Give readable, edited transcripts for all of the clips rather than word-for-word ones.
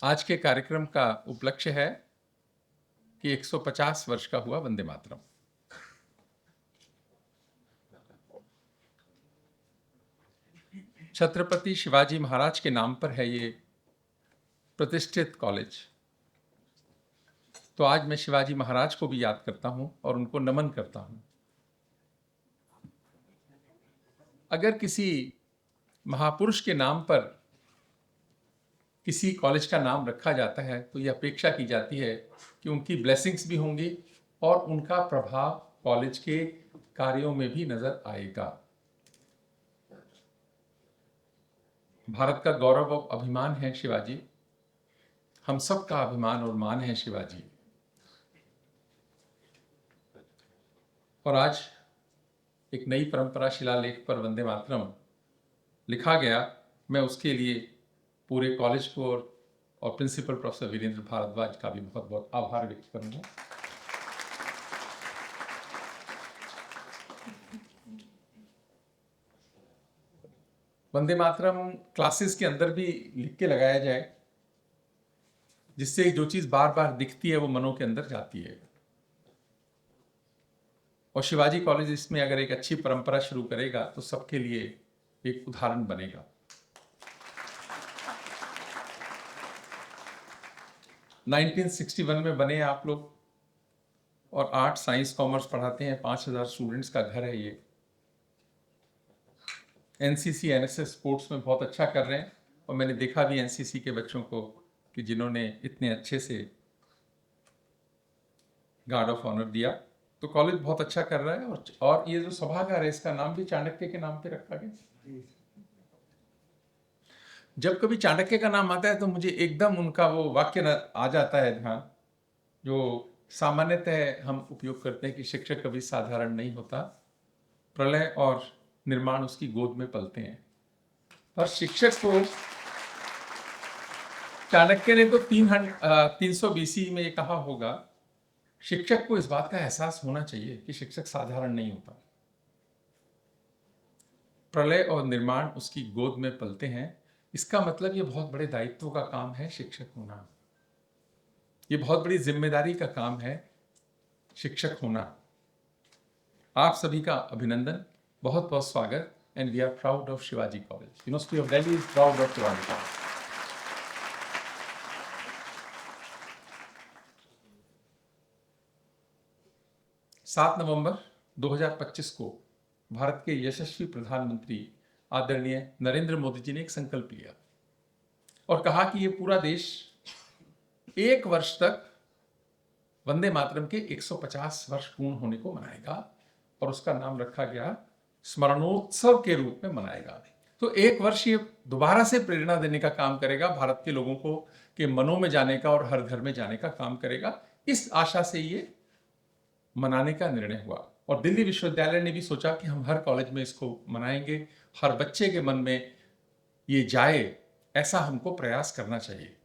आज के कार्यक्रम का उपलक्ष्य है कि 150 वर्ष का हुआ वंदे मातरम। छत्रपति शिवाजी महाराज के नाम पर है ये प्रतिष्ठित कॉलेज। तो आज मैं शिवाजी महाराज को भी याद करता हूं और उनको नमन करता हूं। अगर किसी महापुरुष के नाम पर किसी कॉलेज का नाम रखा जाता है तो यह अपेक्षा की जाती है कि उनकी ब्लेसिंग्स भी होंगी और उनका प्रभाव कॉलेज के कार्यों में भी नजर आएगा। भारत का गौरव और अभिमान है शिवाजी, हम सब का अभिमान और मान है शिवाजी। और आज एक नई परंपरा शिलालेख पर वंदे मातरम लिखा गया। मैं उसके लिए पूरे कॉलेज को और प्रिंसिपल प्रोफेसर वीरेंद्र भारद्वाज का भी बहुत बहुत आभार व्यक्त करूंगा। वंदे मातरम क्लासेस के अंदर भी लिख के लगाया जाए, जिससे जो चीज बार बार दिखती है वो मनों के अंदर जाती है। और शिवाजी कॉलेज इसमें अगर एक अच्छी परंपरा शुरू करेगा तो सबके लिए एक उदाहरण बनेगा। 1961 में बने आप लोग और आर्ट साइंस कॉमर्स पढ़ाते हैं। 5000 स्टूडेंट्स का घर है ये। एनसीसी एनएसएस स्पोर्ट्स में बहुत अच्छा कर रहे हैं और मैंने देखा भी एनसीसी के बच्चों को कि जिन्होंने इतने अच्छे से गार्ड ऑफ ऑनर दिया। तो कॉलेज बहुत अच्छा कर रहा है। और ये जो सभागार है इसका नाम भी चाणक्य के नाम पे रखा गया। जब कभी चाणक्य का नाम आता है तो मुझे एकदम उनका वो वाक्य आ जाता है ध्यान, जो सामान्यतः हम उपयोग करते हैं कि शिक्षक कभी साधारण नहीं होता, प्रलय और निर्माण उसकी गोद में पलते हैं। पर शिक्षक को चाणक्य ने तो 300 BC में ये कहा होगा, शिक्षक को इस बात का एहसास होना चाहिए कि शिक्षक साधारण नहीं होता। प्रलय और निर्माण उसकी गोद में पलते हैं। इसका मतलब ये बहुत बड़े दायित्व का काम है शिक्षक होना। ये बहुत बड़ी जिम्मेदारी का काम है शिक्षक होना। आप सभी का अभिनंदन, बहुत बहुत स्वागत। And we are proud of Shivaji college. University of Delhi is proud of Shivaji college. सात नवंबर 2025 को भारत के यशस्वी प्रधानमंत्री आदरणीय नरेंद्र मोदी जी ने एक संकल्प लिया और कहा कि ये पूरा देश एक वर्ष तक वंदे मातरम के 150 वर्ष पूर्ण होने को मनाएगा और उसका नाम रखा गया स्मरणोत्सव के रूप में मनाएगा। तो एक वर्ष ये दोबारा से प्रेरणा देने का काम करेगा, भारत के लोगों को के मनों में जाने का और हर घर में जाने का काम करेगा। इस आशा से ये मनाने का निर्णय हुआ और दिल्ली विश्वविद्यालय ने भी सोचा कि हम हर कॉलेज में इसको मनाएंगे, हर बच्चे के मन में ये जाए, ऐसा हमको प्रयास करना चाहिए।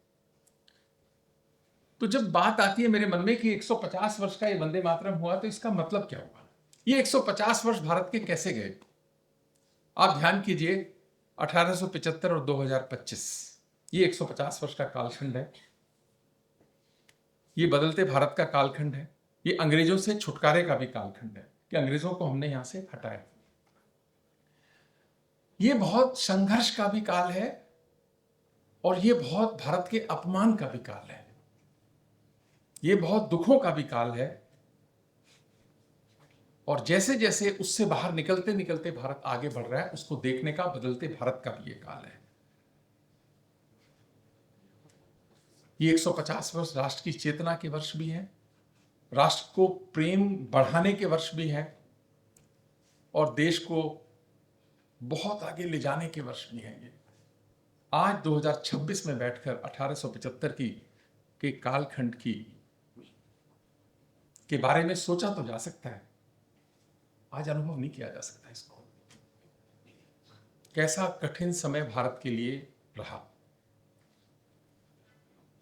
तो जब बात आती है मेरे मन में कि 150 वर्ष का ये वंदे मातरम हुआ तो इसका मतलब क्या हुआ, ये 150 वर्ष भारत के कैसे गए। आप ध्यान कीजिए, 1875 और 2025 ये 150 वर्ष का कालखंड है। ये बदलते भारत का कालखंड है। ये अंग्रेजों से छुटकारे का भी कालखंड है कि अंग्रेजों को हमने यहां से हटाया। ये बहुत संघर्ष का भी काल है और ये बहुत भारत के अपमान का भी काल है। ये बहुत दुखों का भी काल है और जैसे जैसे उससे बाहर निकलते निकलते भारत आगे बढ़ रहा है, उसको देखने का बदलते भारत का भी ये काल है। ये 150 वर्ष राष्ट्र की चेतना के वर्ष भी है, राष्ट्र को प्रेम बढ़ाने के वर्ष भी है और देश को बहुत आगे ले जाने के वर्ष भी है। ये आज 2026 में बैठकर 1875 के कालखंड के बारे में सोचा तो जा सकता है, आज अनुभव नहीं किया जा सकता इसको। कैसा कठिन समय भारत के लिए रहा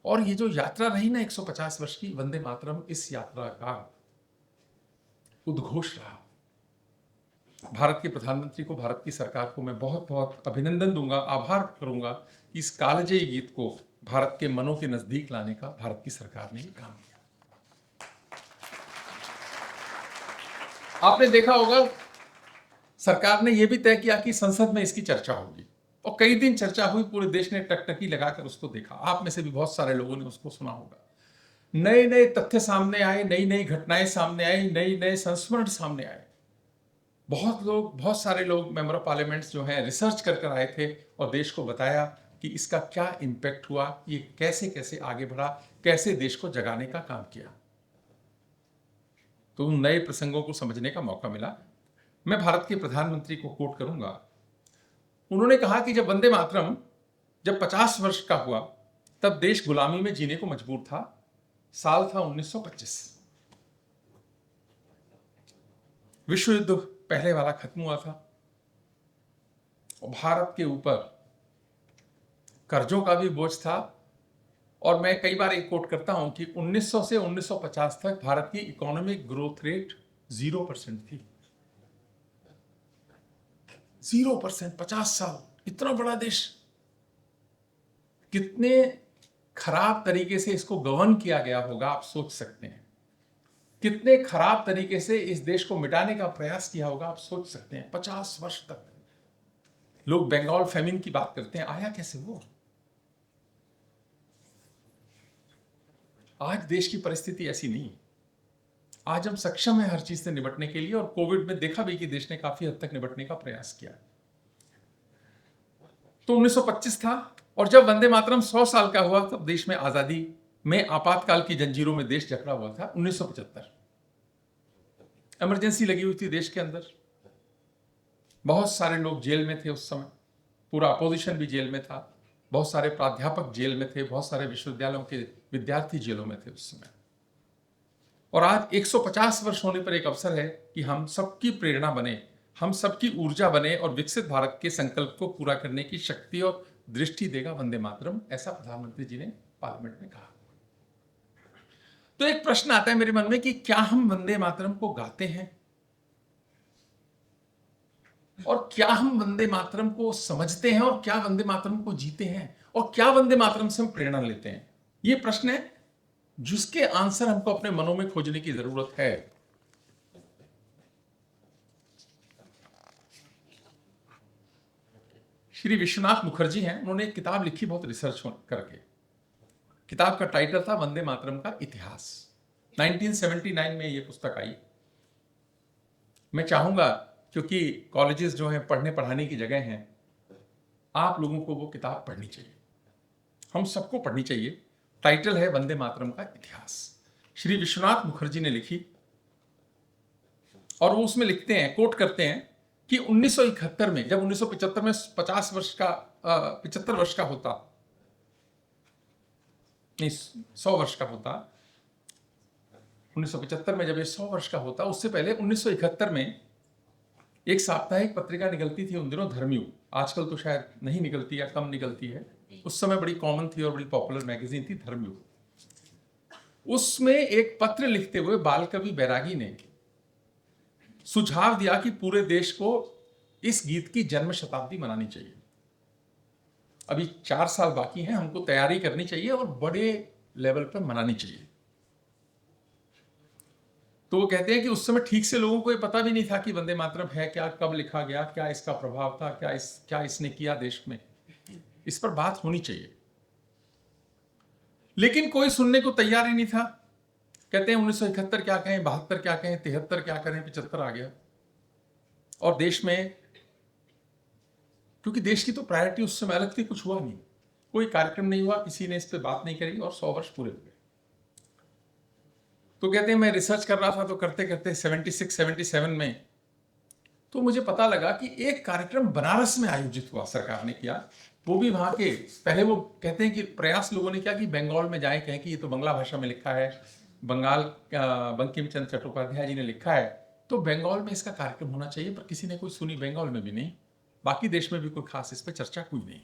और ये जो यात्रा रही ना 150 वर्ष की, वंदे मातरम इस यात्रा का उद्घोष रहा। भारत के प्रधानमंत्री को, भारत की सरकार को मैं बहुत बहुत अभिनंदन दूंगा, आभार करूंगा कि इस कालजयी गीत को भारत के मनों के नजदीक लाने का भारत की सरकार ने काम किया। आपने देखा होगा सरकार ने यह भी तय किया कि संसद में इसकी चर्चा होगी, और कई दिन चर्चा हुई, पूरे देश ने टकटकी लगाकर उसको देखा। आप में से भी बहुत सारे लोगों ने उसको सुना होगा। नए नए तथ्य सामने आए, नई नई घटनाएं सामने आई, नए नए संस्मरण सामने आए। बहुत सारे लोग मेंबर ऑफ पार्लियामेंट्स जो हैं रिसर्च कर कर आए थे और देश को बताया कि इसका क्या इम्पैक्ट हुआ, ये कैसे कैसे आगे बढ़ा, कैसे देश को जगाने का काम किया। तो उन नए प्रसंगों को समझने का मौका मिला। मैं भारत के प्रधानमंत्री को कोट करूंगा। उन्होंने कहा कि जब वंदे मातरम जब 50 वर्ष का हुआ तब देश गुलामी में जीने को मजबूर था। साल था 1925। विश्व युद्ध पहले वाला खत्म हुआ था और भारत के ऊपर कर्जों का भी बोझ था। और मैं कई बार एक कोट करता हूं कि 1900 से 1950 तक भारत की इकोनॉमिक ग्रोथ रेट 0% थी। 0%, 50 साल, इतना बड़ा देश, कितने खराब तरीके से इसको गवर्न किया गया होगा आप सोच सकते हैं। कितने खराब तरीके से इस देश को मिटाने का प्रयास किया होगा आप सोच सकते हैं। 50 वर्ष तक लोग बंगाल फेमिन की बात करते हैं, आया कैसे वो? आज देश की परिस्थिति ऐसी नहीं। आज हम सक्षम हैं हर चीज से निपटने के लिए, और कोविड में देखा भी कि देश ने काफी हद तक निपटने का प्रयास किया। तो 1925 था, और जब वंदे मातरम 100 साल का हुआ तब देश में आजादी में आपातकाल की जंजीरों में देश जकड़ा हुआ था। 1975 इमरजेंसी लगी हुई थी देश के अंदर। बहुत सारे लोग जेल में थे उस समय, पूरा अपोजिशन भी जेल में था, बहुत सारे प्राध्यापक जेल में थे, बहुत सारे विश्वविद्यालयों के विद्यार्थी जेलों में थे उस समय। और आज 150 वर्ष होने पर एक अवसर है कि हम सबकी प्रेरणा बने, हम सबकी ऊर्जा बने और विकसित भारत के संकल्प को पूरा करने की शक्ति और दृष्टि देगा वंदे मातरम, ऐसा प्रधानमंत्री जी ने पार्लियामेंट में कहा। तो एक प्रश्न आता है मेरे मन में कि क्या हम वंदे मातरम को गाते हैं, और क्या हम वंदे मातरम को समझते हैं, और क्या वंदे मातरम को जीते हैं, और क्या वंदे मातरम से हम प्रेरणा लेते हैं? यह प्रश्न है जिसके आंसर हमको अपने मनों में खोजने की जरूरत है। श्री विश्वनाथ मुखर्जी हैं, उन्होंने एक किताब लिखी बहुत रिसर्च करके। किताब का टाइटल था वंदे मातरम का इतिहास। 1979 में यह पुस्तक आई। मैं चाहूंगा, क्योंकि कॉलेजेस जो हैं पढ़ने पढ़ाने की जगह हैं, आप लोगों को वो किताब पढ़नी चाहिए, हम सबको पढ़नी चाहिए। टाइटल है वंदे मातरम का इतिहास, श्री विश्वनाथ मुखर्जी ने लिखी। और वो उसमें लिखते हैं, कोट करते हैं कि 1971 में, जब 1975 में 75 वर्ष का होता, नहीं 100 वर्ष का होता, 1975 में जब ये 100 वर्ष का होता, उससे पहले 1971 में एक साप्ताहिक पत्रिका निकलती थी उन दिनों, धर्मयुग। आजकल तो शायद नहीं निकलती या कम निकलती है, उस समय बड़ी कॉमन थी और बड़ी पॉपुलर मैगजीन थी धर्मयुग। उसमें एक पत्र लिखते हुए बाल कवि बैरागी ने सुझाव दिया कि पूरे देश को इस गीत की जन्म शताब्दी मनानी चाहिए। अभी 4 साल बाकी हैं, हमको तैयारी करनी चाहिए और बड़े लेवल पर मनानी चाहिए। तो वो कहते हैं कि उस समय ठीक से लोगों को ये पता भी नहीं था कि वंदे मातरम है क्या, कब लिखा गया, क्या इसका प्रभाव था, क्या इसने किया देश में। इस पर बात होनी चाहिए, लेकिन कोई सुनने को तैयार ही नहीं था। कहते हैं 1971 क्या कहें, 72 क्या कहें, 73 क्या करें, 75 आ गया। और देश में, क्योंकि देश की तो प्रायोरिटी उस समय अलग थी, कुछ हुआ नहीं, कोई कार्यक्रम नहीं हुआ, किसी ने इस पर बात नहीं करी, और 100 वर्ष पूरे हो गए। तो कहते हैं मैं रिसर्च कर रहा था, तो करते करते 76-77 में तो मुझे पता लगा कि एक कार्यक्रम बनारस में आयोजित हुआ, सरकार ने किया। वो भी वहां के, पहले वो कहते हैं कि प्रयास लोगों ने किया कि बंगाल में जाए, कहें कि ये तो बंगला भाषा में लिखा है, बंकिम चंद्र चट्टोपाध्याय जी ने लिखा है, तो बंगाल में इसका कार्यक्रम होना चाहिए। पर किसी ने कोई सुनी, बंगाल में भी नहीं, बाकी देश में भी कोई खास इस पर चर्चा हुई नहीं।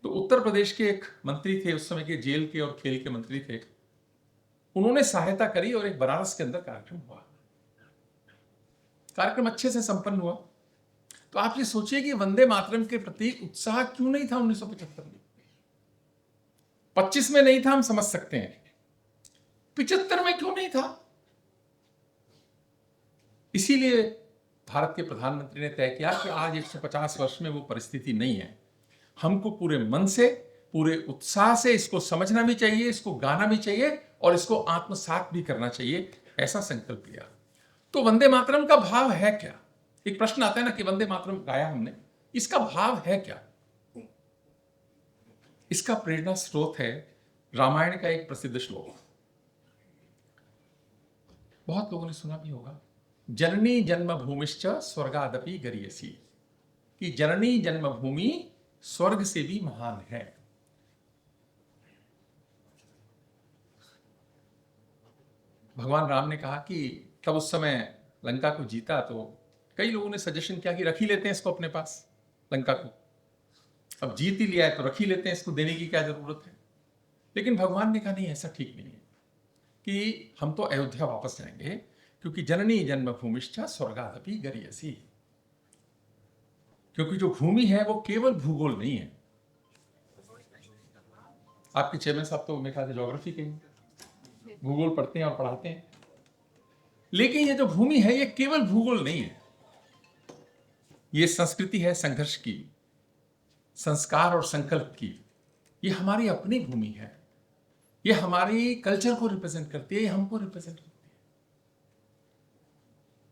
तो उत्तर प्रदेश के एक मंत्री थे उस समय के, जेल के और खेल के मंत्री थे, उन्होंने सहायता करी और एक बनारस के अंदर कार्यक्रम हुआ। कार्यक्रम अच्छे से संपन्न हुआ। तो आप ये सोचिए कि वंदे मातरम के प्रति उत्साह क्यों नहीं था 1975 में। 25 में नहीं था, हम समझ सकते हैं, 75 में क्यों नहीं था? इसीलिए भारत के प्रधानमंत्री ने तय किया कि आज 150 वर्ष में वो परिस्थिति नहीं है। हमको पूरे मन से, पूरे उत्साह से इसको समझना भी चाहिए, इसको गाना भी चाहिए और इसको आत्मसात भी करना चाहिए, ऐसा संकल्प लिया। तो वंदे मातरम का भाव है क्या? एक प्रश्न आता है ना कि वंदे मातरम गाया हमने, इसका भाव है क्या? इसका प्रेरणा स्रोत है रामायण का एक प्रसिद्ध श्लोक, बहुत लोगों ने सुना भी होगा, जननी जन्मभूमिश्च स्वर्गादपि गरीयसी, कि जननी जन्मभूमि स्वर्ग से भी महान है। भगवान राम ने कहा कि तब उस समय लंका को जीता तो कई लोगों ने सजेशन किया कि रख ही लेते हैं इसको अपने पास, लंका को, अब जीत ही लिया है तो रख ही लेते हैं, इसको देने की क्या जरूरत है। लेकिन भगवान ने कहा नहीं, ऐसा ठीक नहीं है, कि हम तो अयोध्या वापस जाएंगे, क्योंकि जननी जन्मभूमिश्च स्वर्गादपि गरीयसी, क्योंकि जो भूमि है वो केवल भूगोल नहीं है। आपके चेयरमैन साहब तो मेरे ख्याल से ज्योग्राफी के भूगोल पढ़ते हैं और पढ़ाते हैं, लेकिन ये जो भूमि है ये केवल भूगोल नहीं है, ये संस्कृति है संघर्ष की, संस्कार और संकल्प की। ये हमारी अपनी भूमि है, ये हमारी कल्चर को रिप्रेजेंट करती है, ये हमको रिप्रेजेंट करती है।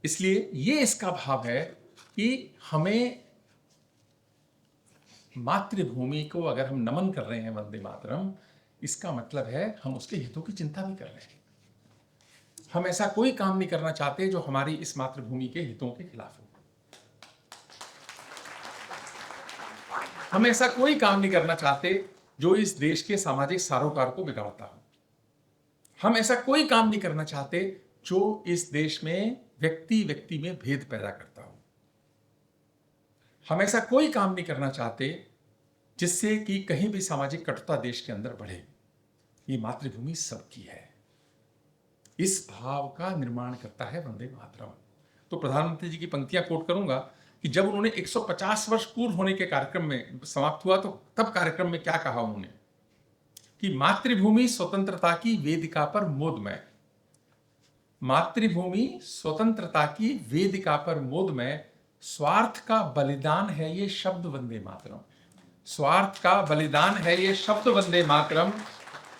इसलिए ये इसका भाव है कि हमें मातृभूमि को अगर हम नमन कर रहे हैं वंदे मातरम, इसका मतलब है हम उसके हितों की चिंता भी कर रहे हैं। हम ऐसा कोई काम नहीं करना चाहते जो हमारी इस मातृभूमि के हितों के खिलाफ हो। हम ऐसा कोई काम नहीं करना चाहते जो इस देश के सामाजिक सरोकार को बिगाड़ता हो। हम ऐसा कोई काम नहीं करना चाहते जो इस देश में व्यक्ति व्यक्ति में भेद पैदा करता हो। हम ऐसा कोई काम नहीं करना चाहते जिससे कि कहीं भी सामाजिक कटुता देश के अंदर बढ़े। ये मातृभूमि सबकी है, इस भाव का निर्माण करता है वंदे मातरम। तो प्रधानमंत्री जी की पंक्तियां कोट करूंगा कि जब उन्होंने 150 वर्ष पूर्व होने के कार्यक्रम में समाप्त हुआ, तो तब कार्यक्रम में क्या कहा उन्होंने कि मातृभूमि स्वतंत्रता की वेदिका पर मोदमय, मातृभूमि स्वतंत्रता की वेदिका पर मोदमय, स्वार्थ का बलिदान है ये शब्द वंदे मातरम, स्वार्थ का बलिदान है ये शब्द वंदे मातरम,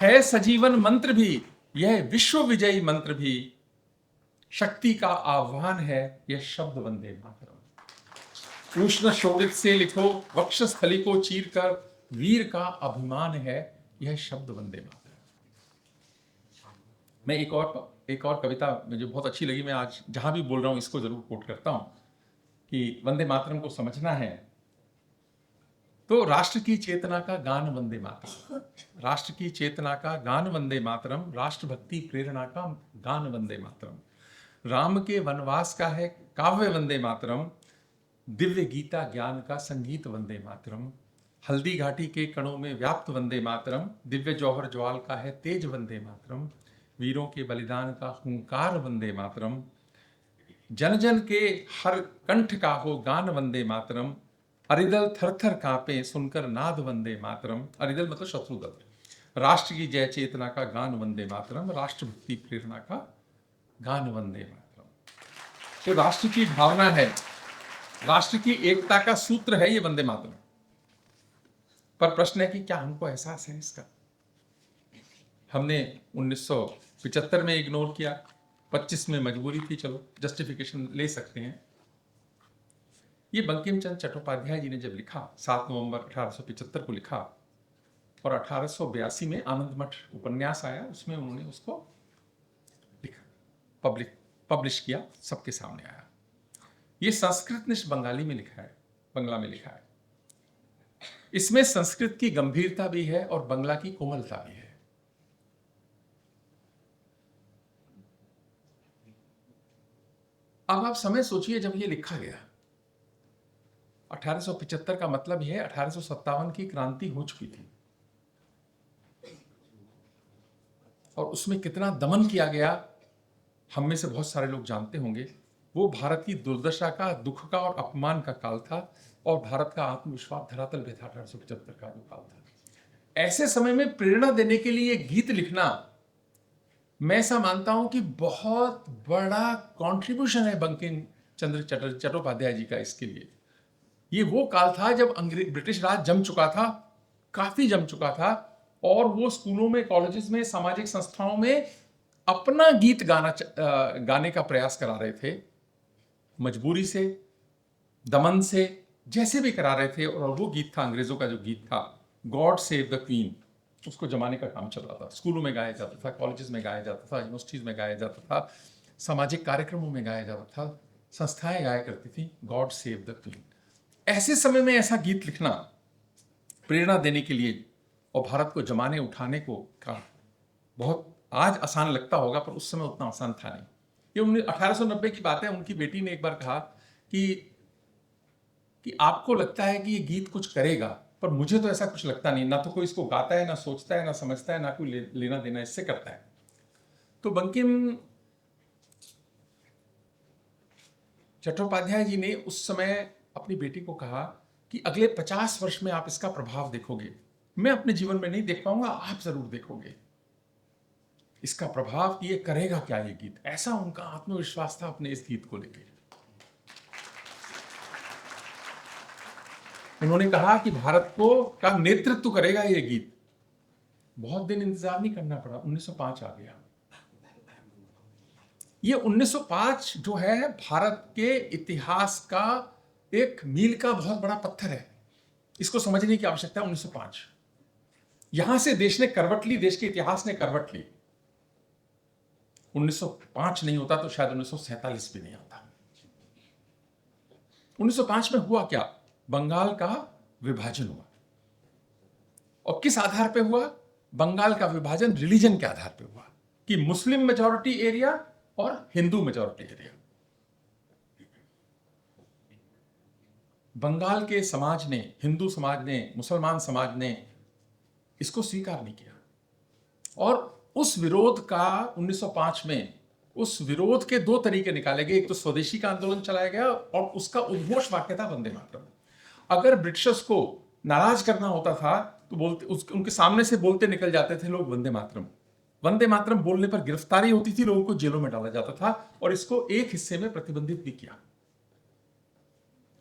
है सजीवन मंत्र भी यह विश्व विजयी मंत्र भी, शक्ति का आह्वान है यह शब्द वंदे मातरम। उष्ण शोभित से लिखो वक्षस्थली को चीर कर, वीर का अभिमान है यह शब्द वंदे मातरम। मैं एक और कविता मुझे बहुत अच्छी लगी, मैं आज जहां भी बोल रहा हूं इसको जरूर कोट करता हूं कि वंदे मातरम को समझना है तो राष्ट्र की चेतना का गान वंदे मातरम, राष्ट्र की चेतना का गान वंदे मातरम, राष्ट्रभक्ति प्रेरणा का गान वंदे मातरम, राम के वनवास का है काव्य वंदे मातरम, दिव्य गीता ज्ञान का संगीत वंदे मातरम, हल्दी घाटी के कणों में व्याप्त वंदे मातरम, दिव्य जौहर ज्वाल का है तेज वंदे मातरम, वीरों के बलिदान का हुंकार वंदे मातरम, जन जन के हर कंठ का हो गान वंदे मातरम, अरिदल थर थर कांपे सुनकर नाद वंदे मातरम, अरिदल मतलब शत्रुदल, राष्ट्र की जय चेतना का गान वंदे मातरम, राष्ट्रभक्ति प्रेरणा का गान वंदे मातरम। तो राष्ट्र की भावना है, राष्ट्र की एकता का सूत्र है ये वंदे मातरम। पर प्रश्न है कि क्या हमको एहसास है इसका? हमने 1975 में इग्नोर किया, 25 में मजबूरी थी, चलो जस्टिफिकेशन ले सकते हैं। ये बंकिम चंद्र चट्टोपाध्याय जी ने जब लिखा 7 नवंबर 1875 को लिखा, और 1882 में आनंद मठ उपन्यास आया, उसमें उन्होंने उसको लिखा, पब्लिश किया, सबके सामने आया। ये संस्कृत निष्ठ बंगाली में लिखा है, बंगला में लिखा है। इसमें संस्कृत की गंभीरता भी है और बंगला की कोमलता भी है। अब आप समय सोचिए, जब ये लिखा गया 1875 का मतलब यह 1857 की क्रांति हो चुकी थी, और उसमें कितना दमन किया गया हम में से बहुत सारे लोग जानते होंगे। वो भारत की दुर्दशा का, दुख का और अपमान का काल था, और भारत का आत्मविश्वास धरातल पे था 1875 का जो काल था। ऐसे समय में प्रेरणा देने के लिए गीत लिखना, मैं ऐसा मानता हूं कि बहुत बड़ा कंट्रीब्यूशन है बंकिम चंद्र चट्टोपाध्याय जी का इसके लिए। ये वो काल था जब ब्रिटिश राज जम चुका था, काफी जम चुका था, और वो स्कूलों में, कॉलेजेस में, सामाजिक संस्थाओं में अपना गीत गाने का प्रयास करा रहे थे, मजबूरी से, दमन से, जैसे भी करा रहे थे। और वो गीत था, अंग्रेजों का जो गीत था, गॉड सेव द क्वीन, उसको जमाने का काम चल रहा था। स्कूलों में गाया जाता था, कॉलेजेस में गाया जाता था, यूनिवर्सिटीज में गाया जाता था, सामाजिक कार्यक्रमों में गाया जाता था, संस्थाएं गाया करती थी गॉड सेव द क्वीन। ऐसे समय में ऐसा गीत लिखना प्रेरणा देने के लिए और भारत को जमाने उठाने को का बहुत आज आसान लगता होगा, पर उस समय उतना आसान था नहीं। ये 1890 की बात है। उनकी बेटी ने एक बार कहा कि आपको लगता है कि ये गीत कुछ करेगा, पर मुझे तो ऐसा कुछ लगता नहीं, ना तो कोई इसको गाता है, ना सोचता है, ना समझता है, ना कोई लेना देना इससे करता है। तो बंकिम चट्टोपाध्याय जी ने उस समय अपनी बेटी को कहा कि अगले 50 वर्ष में आप इसका प्रभाव देखोगे, मैं अपने जीवन में नहीं देख पाऊंगा, आप जरूर देखोगे इसका प्रभाव कि ये करेगा क्या ये गीत। ऐसा उनका आत्मविश्वास था अपने इस गीत को लेकर। उन्होंने कहा कि भारत को का नेतृत्व करेगा ये गीत। बहुत दिन इंतजार नहीं करना पड़ा, 1905 आ गया। ये 1905 जो है भारत के इतिहास का एक मील का बहुत बड़ा पत्थर है। इसको समझने की आवश्यकता है। 1905 यहां से देश ने करवट ली, देश के इतिहास ने करवट ली। 1905 नहीं होता तो शायद 1947 भी नहीं आता। 1905 में हुआ क्या? बंगाल का विभाजन हुआ। और किस आधार पे हुआ? बंगाल का विभाजन रिलीजन के आधार पे हुआ कि मुस्लिम मेजॉरिटी एरिया और हिंदू मेजॉरिटी एरिया। बंगाल के समाज ने, हिंदू समाज ने, मुसलमान समाज ने इसको स्वीकार नहीं किया। और उस विरोध का 1905 में, उस विरोध के दो तरीके निकाले गए। एक तो स्वदेशी का आंदोलन चलाया गया और उसका उद्घोष वाक्य था वंदे मातरम। अगर ब्रिटिशर्स को नाराज करना होता था तो उनके सामने से बोलते निकल जाते थे लोग वंदे मातरम। वंदे मातरम बोलने पर गिरफ्तारी होती थी, लोगों को जेलों में डाला जाता था, और इसको एक हिस्से में प्रतिबंधित भी किया।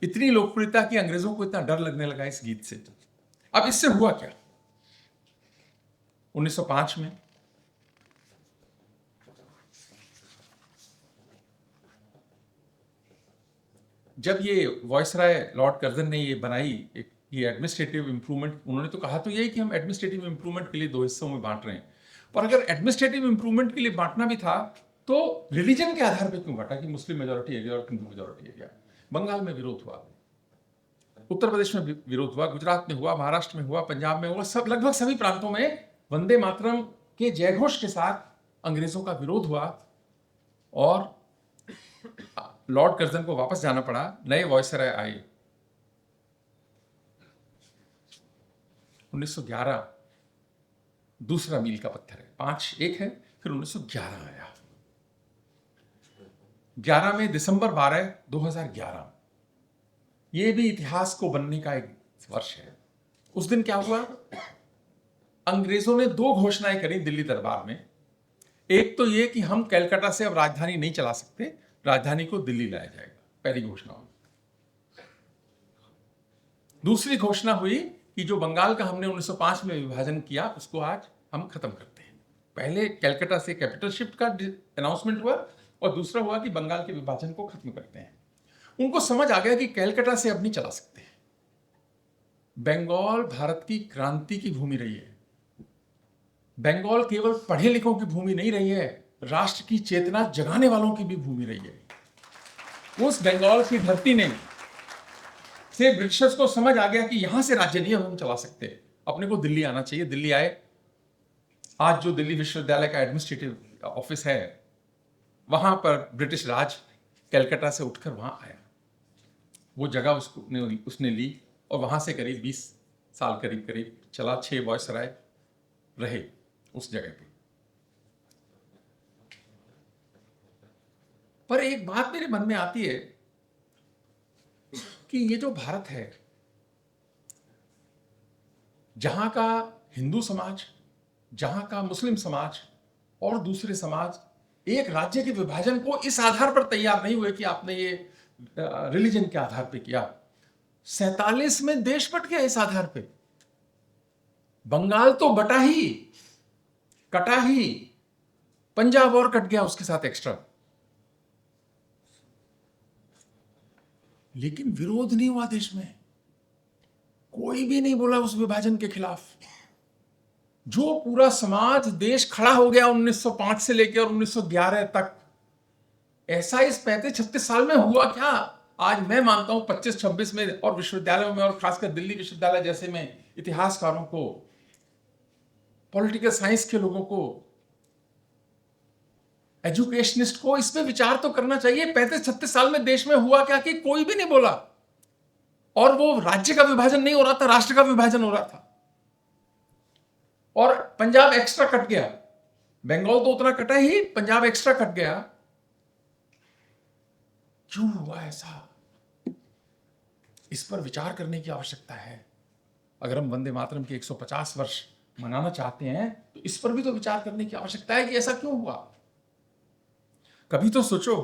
इतनी लोकप्रियता की अंग्रेजों को इतना डर लगने लगा इस गीत से। अब इससे हुआ क्या? 1905 में जब ये वॉइसराय लॉर्ड कर्जन ने ये बनाई, ये एडमिनिस्ट्रेटिव इंप्रूवमेंट, उन्होंने तो कहा तो यही कि हम एडमिनिस्ट्रेटिव इंप्रूवमेंट के लिए दो हिस्सों में बांट रहे हैं। पर अगर एडमिनिस्ट्रेटिव इंप्रूवमेंट के लिए बांटना भी था तो रिलीजन के आधार पर क्यों बांटा कि मुस्लिम मेजॉरिटी एरिया और हिंदू मेजॉरिटी एरिया? बंगाल में विरोध हुआ, उत्तर प्रदेश में विरोध हुआ, गुजरात में हुआ, महाराष्ट्र में हुआ, पंजाब में हुआ, सब लगभग सभी प्रांतों में वंदे मातरम के जयघोष के साथ अंग्रेजों का विरोध हुआ और लॉर्ड कर्जन को वापस जाना पड़ा। नए वॉइसराय आए। 1911 दूसरा मील का पत्थर है। 5 एक है, फिर 1911 आया। 11 में दिसंबर 12 2011, ये भी इतिहास को बनने का एक वर्ष है। उस दिन क्या हुआ? अंग्रेजों ने 2 घोषणाएं करी दिल्ली दरबार में। एक तो ये कि हम कलकत्ता से अब राजधानी नहीं चला सकते, राजधानी को दिल्ली लाया जाएगा, पहली घोषणा हुई। दूसरी घोषणा हुई कि जो बंगाल का हमने 1905 में विभाजन किया उसको आज हम खत्म करते हैं। पहले कलकत्ता से कैपिटल शिफ्ट का अनाउंसमेंट हुआ और दूसरा हुआ कि बंगाल के विभाजन को खत्म करते हैं। उनको समझ आ गया कि कलकत्ता से अब नहीं चला सकते। बंगाल भारत की क्रांति की भूमि रही है। बंगाल केवल पढ़े लिखों की भूमि नहीं रही है, राष्ट्र की चेतना जगाने वालों की भी भूमि रही है। उस बंगाल की धरती ने से ब्रिटिशर्स को समझ आ गया कि यहां से राज्य नहीं हम चला सकते, अपने को दिल्ली आना चाहिए। दिल्ली आए। आज जो दिल्ली विश्वविद्यालय का एडमिनिस्ट्रेटिव ऑफिस है, वहां पर ब्रिटिश राज कलकत्ता से उठकर वहां आया। वो जगह उसने ली और वहां से करीब 20 साल करीब चला। 6 वॉइसराय रहे उस जगह पे। पर एक बात मेरे मन में आती है कि ये जो भारत है, जहां का हिंदू समाज, जहां का मुस्लिम समाज और दूसरे समाज एक राज्य के विभाजन को इस आधार पर तैयार नहीं हुए कि आपने ये रिलीजन के आधार पे किया। 47 में देश बट गया इस आधार पे। बंगाल तो बटा ही, कटा ही, पंजाब और कट गया उसके साथ एक्स्ट्रा। लेकिन विरोध नहीं हुआ देश में, कोई भी नहीं बोला उस विभाजन के खिलाफ। जो पूरा समाज, देश खड़ा हो गया 1905 से लेकर 1911 तक। ऐसा इस 35-36 साल में हुआ क्या? आज मैं मानता हूं 25-26 में, और विश्वविद्यालयों में, और खासकर दिल्ली विश्वविद्यालय जैसे में, इतिहासकारों को, पॉलिटिकल साइंस के लोगों को, एजुकेशनिस्ट को इस पे विचार तो करना चाहिए। 35-36 साल में देश में हुआ क्या कि कोई भी नहीं बोला। और वो राज्य का विभाजन नहीं हो रहा था, राष्ट्र का विभाजन हो रहा था। और पंजाब एक्स्ट्रा कट गया। बंगाल तो उतना कटा ही, पंजाब एक्स्ट्रा कट गया। क्यों हुआ ऐसा? इस पर विचार करने की आवश्यकता है। अगर हम वंदे मातरम के 150 वर्ष मनाना चाहते हैं तो इस पर भी तो विचार करने की आवश्यकता है कि ऐसा क्यों हुआ। कभी तो सोचो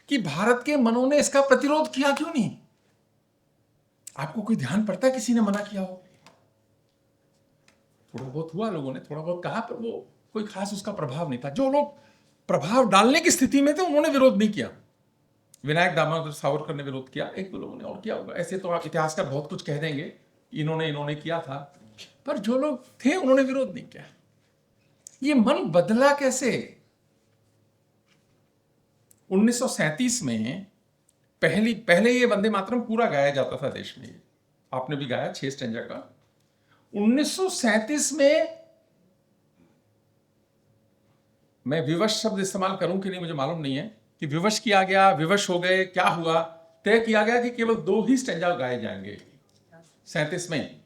कि भारत के मनों ने इसका प्रतिरोध किया क्यों नहीं? आपको कोई ध्यान पड़ता है किसी ने मना किया हो? थोड़ा बहुत हुआ, लोगों ने थोड़ा बहुत कहा, पर वो कोई खास उसका प्रभाव नहीं था। जो लोग प्रभाव डालने की स्थिति में थे उन्होंने विरोध नहीं किया। विनायक दामोदर सावरकर ने विरोध किया, एक दो लोगों ने और किया होगा। ऐसे तो आप इतिहासकार बहुत कुछ कह देंगे, इन्होंने किया था, पर जो लोग थे उन्होंने विरोध नहीं किया। ये मन बदला कैसे? 1937 में पहले ये वंदे मातरम पूरा गाया जाता था देश में। आपने भी गाया 6 स्टैंजा का। 1937 में, मैं विवश शब्द इस्तेमाल करूं कि नहीं मुझे मालूम नहीं है, कि विवश किया गया, विवश हो गए, क्या हुआ, तय किया गया कि केवल 2 ही स्टैंजा गाए जाएंगे 37 में।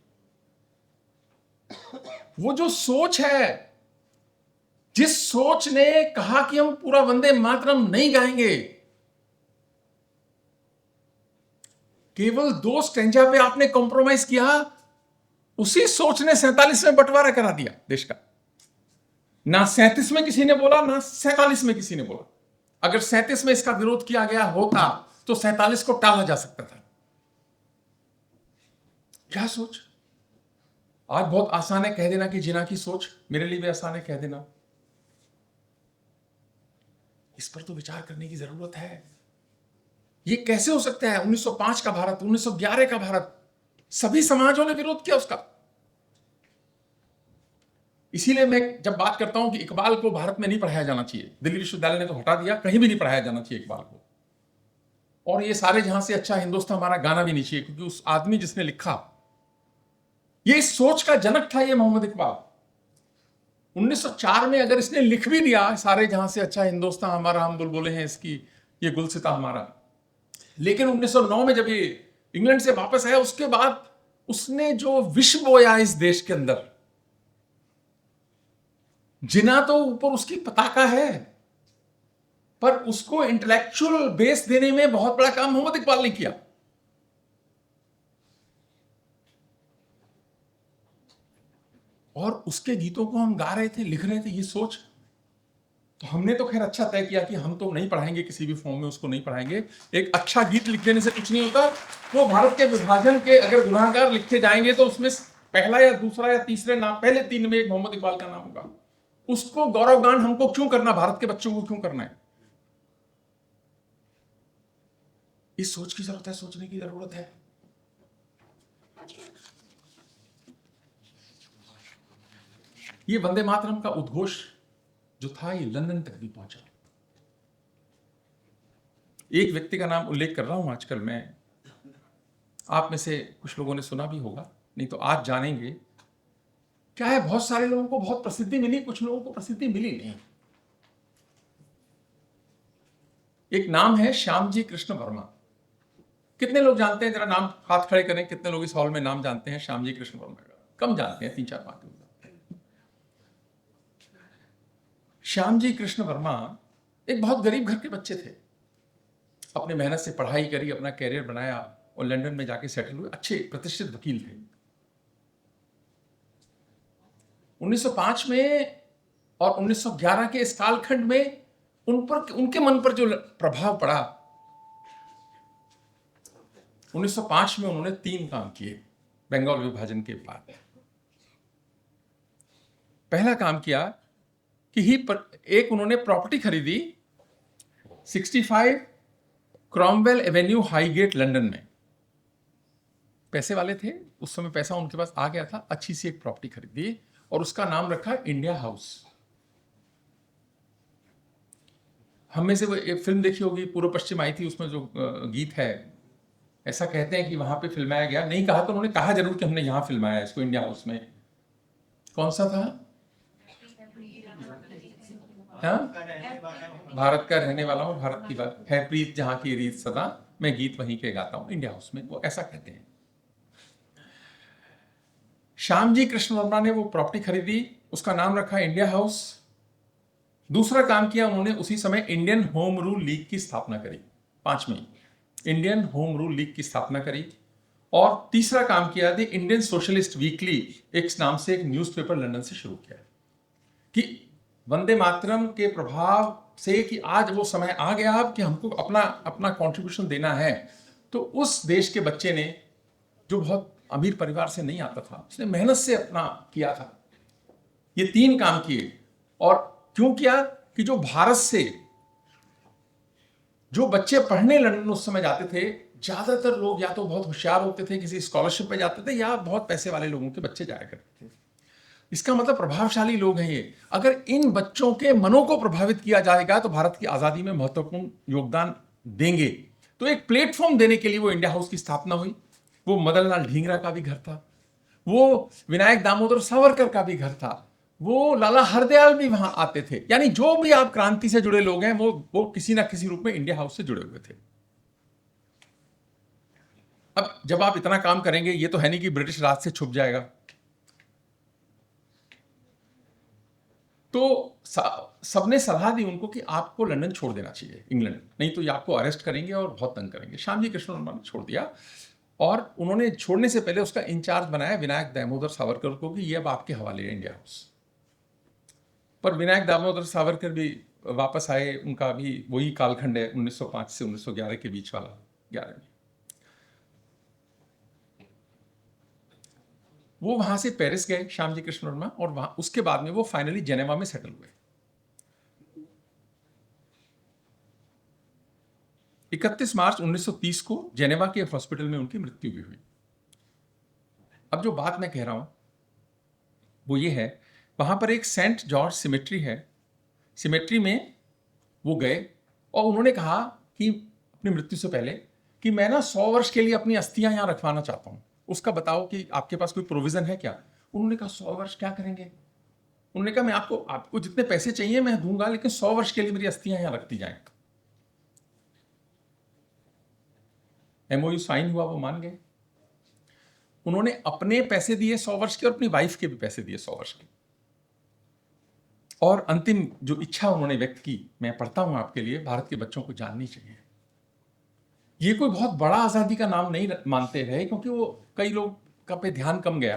वो जो सोच है, जिस सोच ने कहा कि हम पूरा वंदे मातरम नहीं गाएंगे, केवल 2 स्टैंजा पे आपने कॉम्प्रोमाइज किया, उसी सोच ने 47 में बंटवारा करा दिया देश का। ना 37 में किसी ने बोला, ना 47 में किसी ने बोला। अगर 37 में इसका विरोध किया गया होता तो 47 को टाला जा सकता था। क्या सोच? आज बहुत आसान है कह देना कि जिन्ना की सोच, मेरे लिए भी आसान है कह देना। इस पर तो विचार करने की जरूरत है। ये कैसे हो सकता है? 1905 का भारत, 1911 का भारत, सभी समाजों ने विरोध किया उसका। इसीलिए मैं जब बात करता हूं कि इकबाल को भारत में नहीं पढ़ाया जाना चाहिए, दिल्ली विश्वविद्यालय ने तो हटा दिया, कहीं भी नहीं पढ़ाया जाना चाहिए इकबाल को। और ये सारे जहां से अच्छा हिंदुस्तान हमारा गाना भी नहीं चाहिए, क्योंकि उस आदमी जिसने लिखा, ये इस सोच का जनक था, ये मोहम्मद इकबाल। 1904 में अगर इसने लिख भी दिया सारे जहां से अच्छा हिंदुस्तान हमारा, हम बुलबुलें हैं इसकी, ये गुलसिता हमारा, लेकिन 1909 में जब ये इंग्लैंड से वापस आया, उसके बाद उसने जो विष बोया इस देश के अंदर, जिना तो ऊपर उसकी पताका है, पर उसको इंटेलेक्चुअल बेस देने में बहुत बड़ा काम मोहम्मद इकबाल ने किया। और उसके गीतों को हम गा रहे थे, लिख रहे थे, ये सोच। तो हमने तो खैर अच्छा तय किया कि हम तो नहीं पढ़ाएंगे, किसी भी फॉर्म में उसको नहीं पढ़ाएंगे। एक अच्छा गीत लिख देने से कुछ नहीं होता। वो भारत के विभाजन के अगर गुनाहगार लिखे जाएंगे तो उसमें पहला या दूसरा या तीसरे नाम, पहले 3 में एक मोहम्मद इकबाल का नाम होगा। उसको गौरवगान हमको क्यों करना, भारत के बच्चों को क्यों करना है? इस सोच की जरूरत है, सोचने की जरूरत है। ये वंदे मातरम का उद्घोष जो था, ये लंदन तक भी पहुंचा। एक व्यक्ति का नाम उल्लेख कर रहा हूं आजकल मैं, आप में से कुछ लोगों ने सुना भी होगा, नहीं तो आज जानेंगे। क्या है, बहुत सारे लोगों को बहुत प्रसिद्धि मिली, कुछ लोगों को प्रसिद्धि मिली नहीं। एक नाम है श्यामजी कृष्ण वर्मा। कितने लोग जानते हैं? जरा नाम हाथ खड़े करें, कितने लोग इस हॉल में नाम जानते हैं श्यामजी कृष्ण वर्मा का? कम जानते हैं, 3-4-5 लोग जानते हैं। श्यामजी कृष्ण वर्मा एक बहुत गरीब घर के बच्चे थे। अपने मेहनत से पढ़ाई करी, अपना कैरियर बनाया और लंदन में जाके सेटल हुए। अच्छे प्रतिष्ठित वकील थे। 1905 में और 1911 के इस कालखंड में उनके मन पर जो प्रभाव पड़ा, 1905 में उन्होंने 3 काम किए बंगाल विभाजन के बाद। पहला काम किया कि एक उन्होंने प्रॉपर्टी खरीदी 65 क्रॉमवेल एवेन्यू हाईगेट लंदन में। पैसे वाले थे उस समय, पैसा उनके पास आ गया था, अच्छी सी एक प्रॉपर्टी खरीदी और उसका नाम रखा इंडिया हाउस। हम में से वो एक फिल्म देखी होगी, पूर्व पश्चिम आई थी, उसमें जो गीत है, ऐसा कहते हैं कि वहां पे फिल्माया गया, नहीं कहा तो उन्होंने कहा जरूर कि हमने यहां फिल्माया इसको, इंडिया हाउस में। कौन सा था? हाँ? भारत का रहने वाला हूँ, भारत की बात है प्रीत जहां की रीत सदा, मैं गीत वहीं के गाता हूं, इंडिया हाउस में, वो ऐसा कहते हैं। श्यामजी कृष्ण वर्मा ने वो प्रॉपर्टी खरीदी, उसका नाम रखा इंडिया हाउस। दूसरा काम किया उन्होंने, उसी समय इंडियन होम रूल लीग की स्थापना करी, 5 मई, इंडियन होम रूल लीग की स्थापना करी। और तीसरा काम किया द इंडियन सोशलिस्ट वीकली एक नाम से एक न्यूज़पेपर लंदन से शुरू किया कि वंदे मातरम के प्रभाव से कि आज वो समय आ गया अब कि हमको अपना अपना कंट्रीब्यूशन देना है। तो उस देश के बच्चे ने, जो बहुत अमीर परिवार से नहीं आता था, उसने मेहनत से अपना किया था, ये 3 काम किए। और क्यों किया कि जो भारत से जो बच्चे पढ़ने लंदन उस समय जाते थे, ज्यादातर लोग या तो बहुत होशियार होते थे, किसी स्कॉलरशिप पे जाते थे, या बहुत पैसे वाले लोगों के बच्चे जाया करते थे। इसका मतलब प्रभावशाली लोग हैं ये। अगर इन बच्चों के मनों को प्रभावित किया जाएगा तो भारत की आजादी में महत्वपूर्ण योगदान देंगे। तो एक प्लेटफॉर्म देने के लिए वो इंडिया हाउस की स्थापना हुई। वो मदन लाल ढींगरा का भी घर था, वो विनायक दामोदर सावरकर का भी घर था, वो लाला हरदयाल भी वहां आते थे। यानी जो भी आप क्रांति से जुड़े लोग हैं वो किसी ना किसी रूप में इंडिया हाउस से जुड़े हुए थे। अब जब आप इतना काम करेंगे, ये तो है नहीं कि ब्रिटिश राज से छुप जाएगा, तो सबने सलाह दी उनको कि आपको लंदन छोड़ देना चाहिए, इंग्लैंड, नहीं तो ये आपको अरेस्ट करेंगे और बहुत तंग करेंगे। श्यामजी कृष्ण वर्मा ने छोड़ दिया और उन्होंने छोड़ने से पहले उसका इंचार्ज बनाया विनायक दामोदर सावरकर को कि ये अब आपके हवाले है इंडिया हाउस। पर विनायक दामोदर सावरकर भी वापस आए, उनका भी वही कालखंड है 1905 से 1911 के बीच वाला, 11 में। वो वहां से पेरिस गए श्यामजी कृष्ण वर्मा, और वहां उसके बाद में वो फाइनली जेनेवा में सेटल हुए। 31 मार्च 1930 को जेनेवा के हॉस्पिटल में उनकी मृत्यु भी हुई। अब जो बात मैं कह रहा हूं वो ये है, वहां पर एक सेंट जॉर्ज सिमेट्री है, सिमेट्री में वो गए और उन्होंने कहा कि अपनी मृत्यु से पहले कि मैं ना 100 वर्ष के लिए अपनी अस्थियां यहां रखवाना चाहता हूं, उसका बताओ कि आपके पास कोई प्रोविजन है क्या। उन्होंने कहा 100 वर्ष क्या करेंगे। उन्होंने कहा मैं आपको जितने पैसे चाहिए मैं दूंगा, लेकिन 100 वर्ष के लिए मेरी अस्थियां यहां रखती जाएं। MOU साइन हुआ, वो मान गए। उन्होंने अपने पैसे दिए 100 वर्ष के और अपनी वाइफ के भी पैसे दिए 100 वर्ष के। और अंतिम जो इच्छा उन्होंने व्यक्त की, मैं पढ़ता हूं आपके लिए, भारत के बच्चों को जाननी चाहिए। ये कोई बहुत बड़ा आजादी का नाम नहीं मानते रहे, क्योंकि वो कई लोग का पे ध्यान कम गया।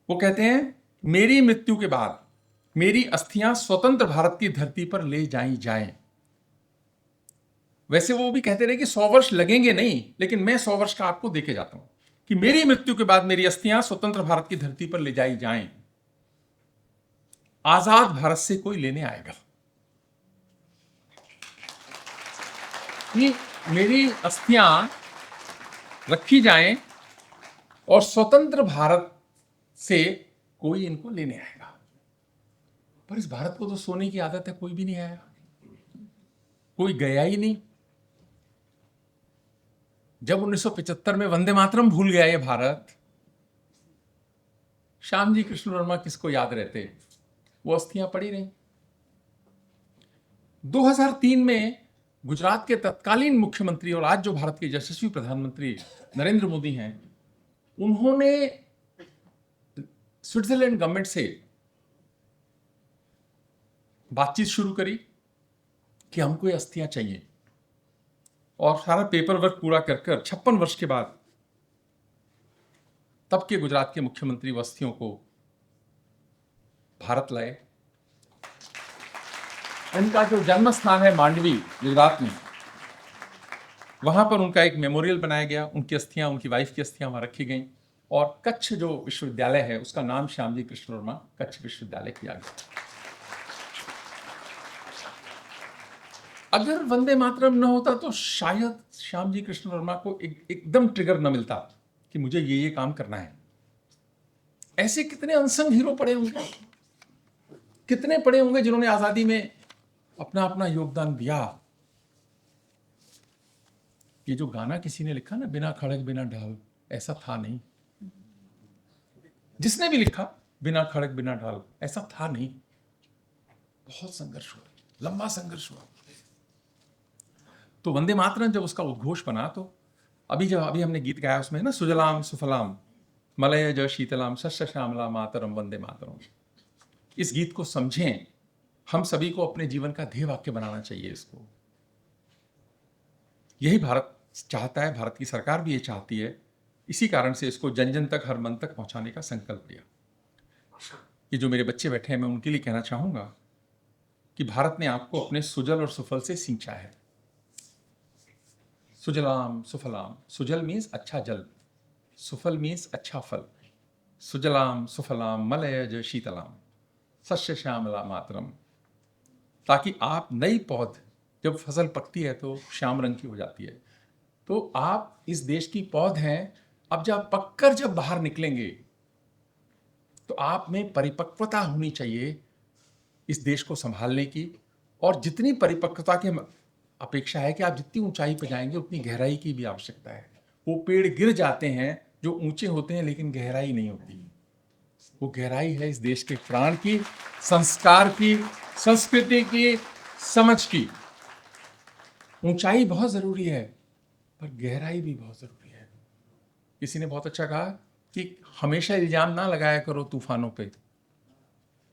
वो कहते हैं मेरी मृत्यु के बाद मेरी अस्थियां स्वतंत्र भारत की धरती पर ले जाई जाएं। वैसे वो भी कहते रहे कि 100 वर्ष लगेंगे नहीं, लेकिन मैं 100 वर्ष का आपको देके जाता हूं कि मेरी मृत्यु के बाद मेरी अस्थियां स्वतंत्र भारत की धरती पर ले जाई जाएं। आजाद भारत से कोई लेने आएगा कि मेरी अस्थियां रखी जाएं और स्वतंत्र भारत से कोई इनको लेने आएगा। पर इस भारत को तो सोने की आदत है, कोई भी नहीं आया, कोई गया ही नहीं। जब 1975 में वंदे मातरम भूल गया ये भारत, श्यामजी कृष्ण वर्मा किसको याद रहते, वो अस्थियां पड़ी रही। 2003 में गुजरात के तत्कालीन मुख्यमंत्री और आज जो भारत के यशस्वी प्रधानमंत्री नरेंद्र मोदी हैं, उन्होंने स्विट्जरलैंड गवर्नमेंट से बातचीत शुरू करी कि हमको ये अस्थियां चाहिए, और सारा पेपर वर्क पूरा कर 56 वर्ष के बाद तब के गुजरात के मुख्यमंत्री वो अस्थियों को भारत लाए। उनका जो जन्म स्थान है मांडवी गुजरात में, वहां पर उनका एक मेमोरियल बनाया गया। उनकी अस्थियां, उनकी वाइफ की अस्थियां वहां रखी गई। और कच्छ जो विश्वविद्यालय है उसका नाम श्यामजी कृष्ण वर्मा कच्छ विश्वविद्यालय किया गया। अगर वंदे मातरम न होता तो शायद श्यामजी कृष्ण वर्मा को एकदम ट्रिगर न मिलता कि मुझे ये काम करना है। ऐसे कितने अनसंग हीरो पड़े होंगे, कितने पड़े होंगे जिन्होंने आजादी में अपना अपना योगदान दिया। ये जो गाना किसी ने लिखा ना, बिना खड़ग बिना ढाल, ऐसा था नहीं। जिसने भी लिखा बिना खड़ग बिना ढाल, ऐसा था नहीं। बहुत संघर्ष हुआ, लंबा संघर्ष हुआ। तो वंदे मातरम जब उसका उद्घोष बना, तो अभी हमने गीत गाया उसमें ना, सुजलाम सुफलाम मलय ज शीतलाम शस्य श्यामला मातरम वंदे मातरम। इस गीत को समझें, हम सभी को अपने जीवन का ध्येय वाक्य बनाना चाहिए इसको। यही भारत चाहता है, भारत की सरकार भी ये चाहती है। इसी कारण से इसको जन जन तक, हर मन तक पहुंचाने का संकल्प लिया। ये जो मेरे बच्चे बैठे हैं, मैं उनके लिए कहना चाहूंगा कि भारत ने आपको अपने सुजल और सुफल से सींचा है। सुजलाम सुफलाम, सुजल मीन्स अच्छा जल, सुफल मीन्स अच्छा फल। सुजलाम सुफलाम मलयज शीतलाम शस्य श्यामला मातरम। ताकि आप नई पौध, जब फसल पकती है तो श्याम रंग की हो जाती है, तो आप इस देश की पौध हैं। अब जब पककर जब बाहर निकलेंगे तो आप में परिपक्वता होनी चाहिए इस देश को संभालने की। और जितनी परिपक्वता की अपेक्षा है कि आप जितनी ऊंचाई पर जाएंगे उतनी गहराई की भी आवश्यकता है। वो पेड़ गिर जाते हैं जो ऊंचे होते हैं, लेकिन गहराई नहीं होती। वो गहराई है इस देश के प्राण की, संस्कार की, संस्कृति की, समझ की। ऊंचाई बहुत जरूरी है, पर गहराई भी बहुत जरूरी है। किसी ने बहुत अच्छा कहा कि हमेशा इल्जाम ना लगाया करो तूफानों पे,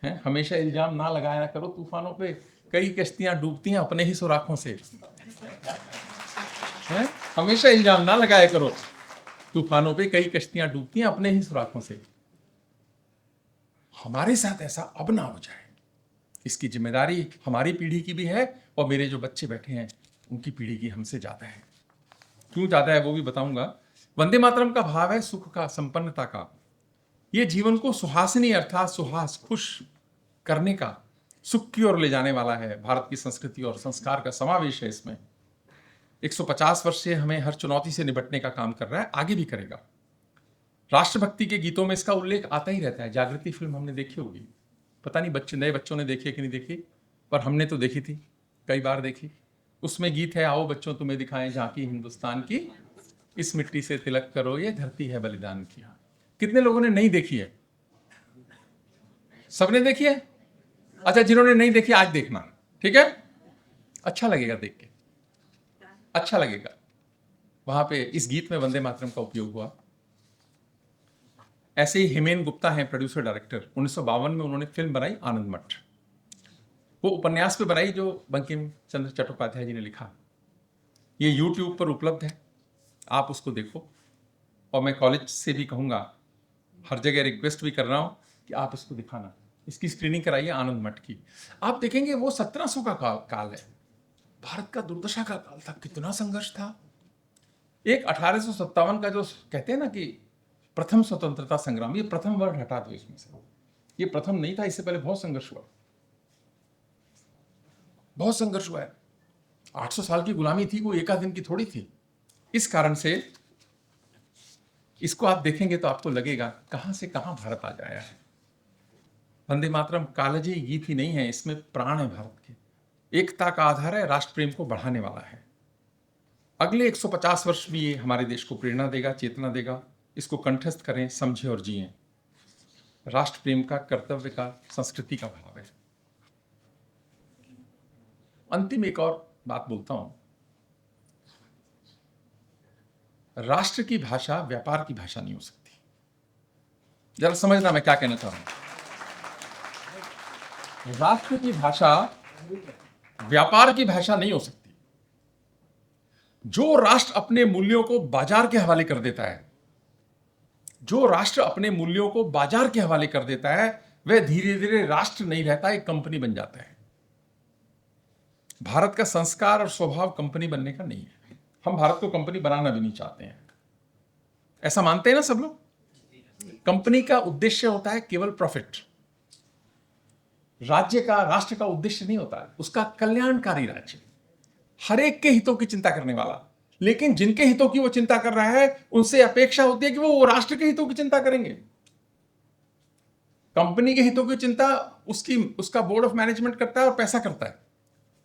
हैं? हमेशा इल्जाम ना लगाया करो तूफानों पे। कई कश्तियां डूबती हैं अपने ही सुराखों से, हैं? हमेशा इल्जाम ना लगाया करो तूफानों पे, कई कश्तियां डूबती हैं अपने ही सुराखों से। हमारे साथ ऐसा अब ना हो जाए, इसकी जिम्मेदारी हमारी पीढ़ी की भी है, और मेरे जो बच्चे बैठे हैं उनकी पीढ़ी की हमसे ज्यादा है। क्यों ज्यादा है वो भी बताऊंगा। वंदे मातरम का भाव है सुख का, संपन्नता का। ये जीवन को सुहासिनी अर्थात सुहास, खुश करने का, सुख की ओर ले जाने वाला है। भारत की संस्कृति और संस्कार का समावेश है इसमें। 150 वर्ष से हमें हर चुनौती से निपटने का काम कर रहा है, आगे भी करेगा। राष्ट्रभक्ति के गीतों में इसका उल्लेख आता ही रहता है। जागृति फिल्म हमने देखी होगी, पता नहीं नए बच्चों ने देखी है कि नहीं देखी, पर हमने तो देखी थी, कई बार देखी। उसमें गीत है, आओ बच्चों तुम्हें दिखाएं झांकी हिंदुस्तान की, इस मिट्टी से तिलक करो ये धरती है बलिदान की। कितने लोगों ने नहीं देखी है? सबने देखी है? अच्छा, जिन्होंने नहीं देखी आज देखना, ठीक है? अच्छा लगेगा देख के, अच्छा लगेगा। वहां पे इस गीत में वंदे मातरम का उपयोग हुआ। ऐसे ही हेमेन गुप्ता हैं प्रोड्यूसर डायरेक्टर। 1952 में उन्होंने फिल्म बनाई आनंद मठ। वो उपन्यास पे बनाई जो बंकिम चंद्र चट्टोपाध्याय जी ने लिखा। ये YouTube पर उपलब्ध है, आप उसको देखो। और मैं कॉलेज से भी कहूँगा, हर जगह रिक्वेस्ट भी कर रहा हूँ कि आप इसको दिखाना, इसकी स्क्रीनिंग कराइए आनंद मठ की। आप देखेंगे वो 1700 का काल है, भारत का दुर्दशा का काल था। कितना संघर्ष था। एक 1857 का जो कहते हैं ना कि प्रथम स्वतंत्रता संग्राम, ये प्रथम वर्ड हटा दो इसमें से, ये प्रथम नहीं था। इससे पहले बहुत संघर्ष हुआ, बहुत संघर्ष हुआ है। 800 साल की गुलामी थी, वो एका दिन की थोड़ी थी। इस कारण से इसको आप देखेंगे तो आपको लगेगा कहां से कहां भारत आ गया है। वंदे मातरम कालजयी गीत ही नहीं है, इसमें प्राण है भारत के, एकता का आधार है, राष्ट्र प्रेम को बढ़ाने वाला है। अगले 150 वर्ष भी ये हमारे देश को प्रेरणा देगा, चेतना देगा। इसको कंठस्थ करें, समझें और जिएं। राष्ट्र प्रेम का, कर्तव्य का, संस्कृति का भाव है। अंतिम एक और बात बोलता हूं। राष्ट्र की भाषा व्यापार की भाषा नहीं हो सकती। जरा समझना मैं क्या कहना चाह रहा हूं। राष्ट्र की भाषा व्यापार की भाषा नहीं हो सकती। जो राष्ट्र अपने मूल्यों को बाजार के हवाले कर देता है, जो राष्ट्र अपने मूल्यों को बाजार के हवाले कर देता है, वह धीरे धीरे राष्ट्र नहीं रहता, एक कंपनी बन जाता है। भारत का संस्कार और स्वभाव कंपनी बनने का नहीं है। हम भारत को कंपनी बनाना भी नहीं चाहते हैं। ऐसा मानते हैं ना सब लोग? कंपनी का उद्देश्य होता है केवल प्रॉफिट। राज्य का, राष्ट्र का उद्देश्य नहीं होता है उसका कल्याणकारी राज्य, हर एक के हितों की चिंता करने वाला। लेकिन जिनके हितों की वो चिंता कर रहा है, उनसे अपेक्षा होती है कि वो राष्ट्र के हितों की चिंता करेंगे। कंपनी के हितों की चिंता उसका बोर्ड ऑफ मैनेजमेंट करता है और पैसा करता है,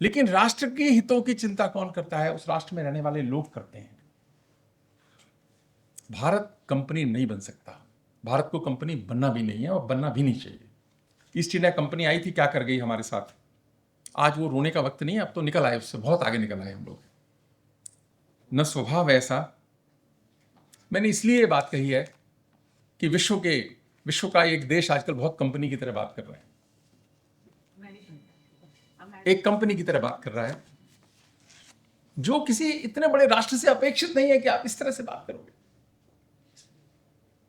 लेकिन राष्ट्र के हितों की चिंता कौन करता है? उस राष्ट्र में रहने वाले लोग करते हैं। भारत कंपनी नहीं बन सकता, भारत को कंपनी बनना भी नहीं है और बनना भी नहीं चाहिए। ईस्ट इंडिया कंपनी आई थी, क्या कर गई हमारे साथ? आज वो रोने का वक्त नहीं है, अब तो निकल आए, उससे बहुत आगे निकल आए हम लोग। न स्वभाव ऐसा। मैंने इसलिए ये बात कही है कि विश्व का एक देश आजकल बहुत कंपनी की तरह बात कर रहा है, एक कंपनी की तरह बात कर रहा है, जो किसी इतने बड़े राष्ट्र से अपेक्षित नहीं है कि आप इस तरह से बात करोगे।